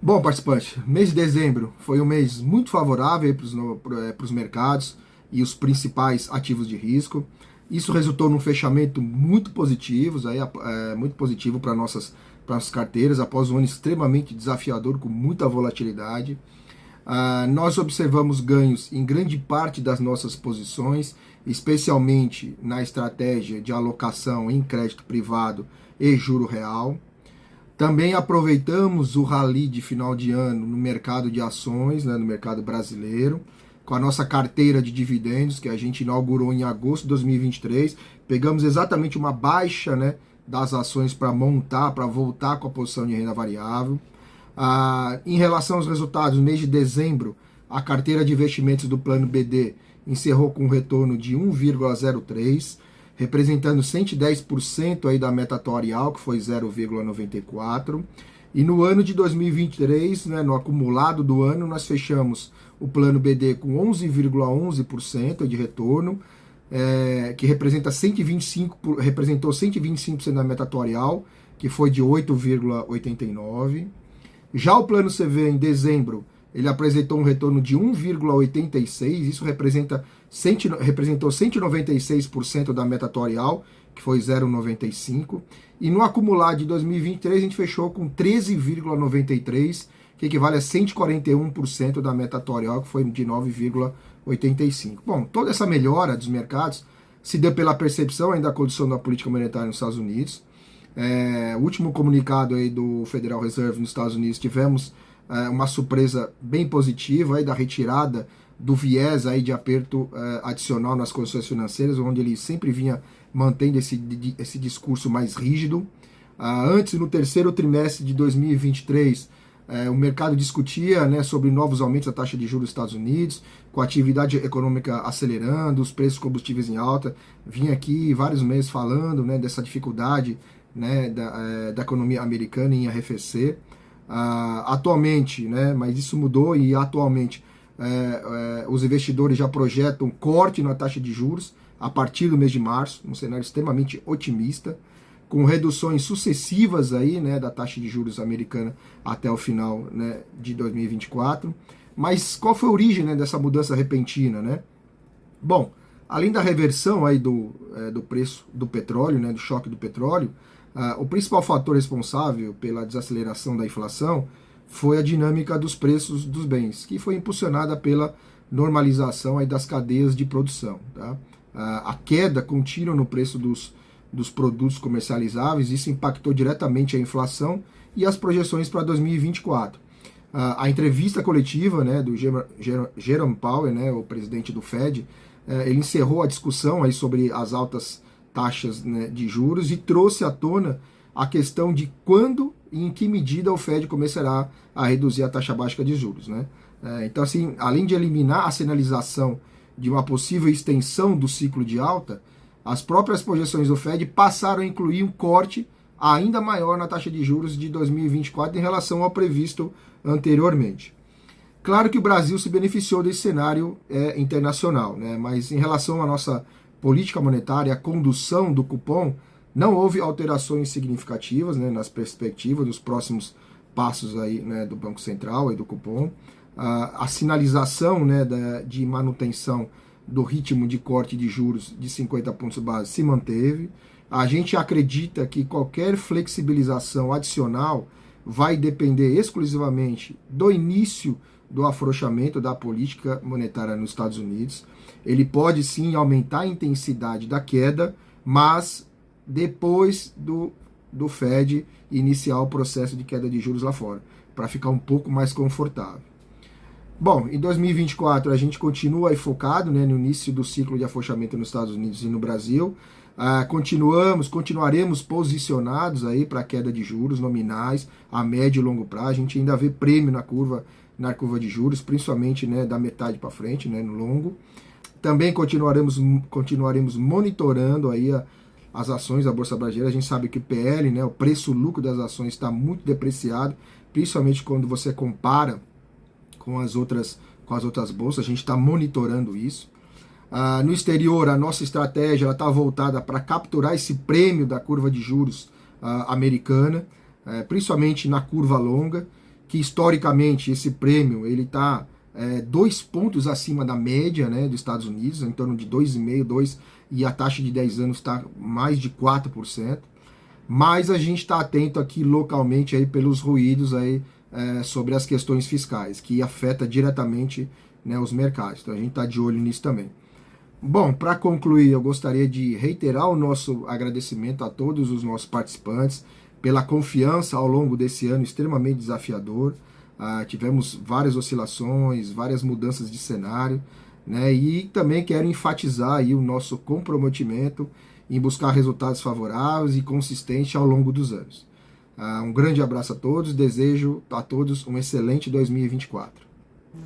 Bom, participante, mês de dezembro foi um mês muito favorável para os mercados e os principais ativos de risco. Isso resultou num fechamento muito positivo, muito positivo para nossas carteiras, após um ano extremamente desafiador, com muita volatilidade. Nós observamos ganhos em grande parte das nossas posições, especialmente na estratégia de alocação em crédito privado e juro real. Também aproveitamos o rally de final de ano no mercado de ações, no mercado brasileiro, com a nossa carteira de dividendos, que a gente inaugurou em agosto de 2023. Pegamos exatamente uma baixa, das ações para voltar com a posição de renda variável. Em relação aos resultados, no mês de dezembro, a carteira de investimentos do Plano BD encerrou com um retorno de 1,03%, representando 110% aí da meta atuarial, que foi 0,94. E no ano de 2023, no acumulado do ano, nós fechamos o plano BD com 11,11% de retorno, que representou 125% da meta atuarial, que foi de 8,89. Já o plano CV em dezembro, ele apresentou um retorno de 1,86, isso representou 196% da meta atuarial, que foi 0,95, e no acumulado de 2023 a gente fechou com 13,93, que equivale a 141% da meta atuarial, que foi de 9,85. Bom, toda essa melhora dos mercados se deu pela percepção ainda da condição da política monetária nos Estados Unidos. O último comunicado aí do Federal Reserve nos Estados Unidos, tivemos uma surpresa bem positiva aí da retirada do viés aí de aperto adicional nas condições financeiras, onde ele sempre vinha mantendo esse discurso mais rígido. Antes, no terceiro trimestre de 2023, o mercado discutia sobre novos aumentos da taxa de juros dos Estados Unidos, com a atividade econômica acelerando, os preços de combustíveis em alta. Vinha aqui vários meses falando dessa dificuldade da economia americana em arrefecer. Atualmente, mas isso mudou e atualmente os investidores já projetam corte na taxa de juros a partir do mês de março, um cenário extremamente otimista, com reduções sucessivas aí, da taxa de juros americana até o final de 2024. Mas qual foi a origem dessa mudança repentina? Bom, além da reversão aí do preço do petróleo, do choque do petróleo, o principal fator responsável pela desaceleração da inflação foi a dinâmica dos preços dos bens, que foi impulsionada pela normalização aí das cadeias de produção. Tá? A queda contínua no preço dos produtos comercializáveis, isso impactou diretamente a inflação e as projeções para 2024. A entrevista coletiva do Jerome Powell, o presidente do Fed, ele encerrou a discussão aí sobre as altas taxas de juros e trouxe à tona a questão de quando e em que medida o Fed começará a reduzir a taxa básica de juros. Então, assim, além de eliminar a sinalização de uma possível extensão do ciclo de alta, as próprias projeções do Fed passaram a incluir um corte ainda maior na taxa de juros de 2024 em relação ao previsto anteriormente. Claro que o Brasil se beneficiou desse cenário internacional, mas em relação à nossa política monetária, a condução do cupom, não houve alterações significativas nas perspectivas dos próximos passos aí, do Banco Central e do cupom. A sinalização de manutenção do ritmo de corte de juros de 50 pontos base se manteve. A gente acredita que qualquer flexibilização adicional vai depender exclusivamente do início do afrouxamento da política monetária nos Estados Unidos. Ele pode sim aumentar a intensidade da queda, mas depois do Fed iniciar o processo de queda de juros lá fora, para ficar um pouco mais confortável. Bom, em 2024 a gente continua aí focado no início do ciclo de afrouxamento nos Estados Unidos e no Brasil. Continuaremos posicionados aí para a queda de juros nominais a médio e longo prazo. A gente ainda vê prêmio na curva de juros, principalmente da metade para frente, no longo. Também continuaremos monitorando aí as ações da Bolsa Brasileira. A gente sabe que o PL, o preço-lucro das ações, está muito depreciado, principalmente quando você compara com as outras bolsas. A gente está monitorando isso. No exterior, a nossa estratégia está voltada para capturar esse prêmio da curva de juros americana, principalmente na curva longa. que historicamente esse prêmio ele está 2 pontos acima da média, né, dos Estados Unidos, em torno de 2,5%, 2%, e a taxa de 10 anos está mais de 4%. Mas a gente está atento aqui localmente aí pelos ruídos aí, sobre as questões fiscais, que afeta diretamente, né, os mercados. Então a gente está de olho nisso também. Bom, para concluir, eu gostaria de reiterar o nosso agradecimento a todos os nossos participantes pela confiança ao longo desse ano extremamente desafiador. Tivemos várias oscilações, várias mudanças de cenário, né? E também quero enfatizar aí o nosso comprometimento em buscar resultados favoráveis e consistentes ao longo dos anos. Um grande abraço a todos, desejo a todos um excelente 2024.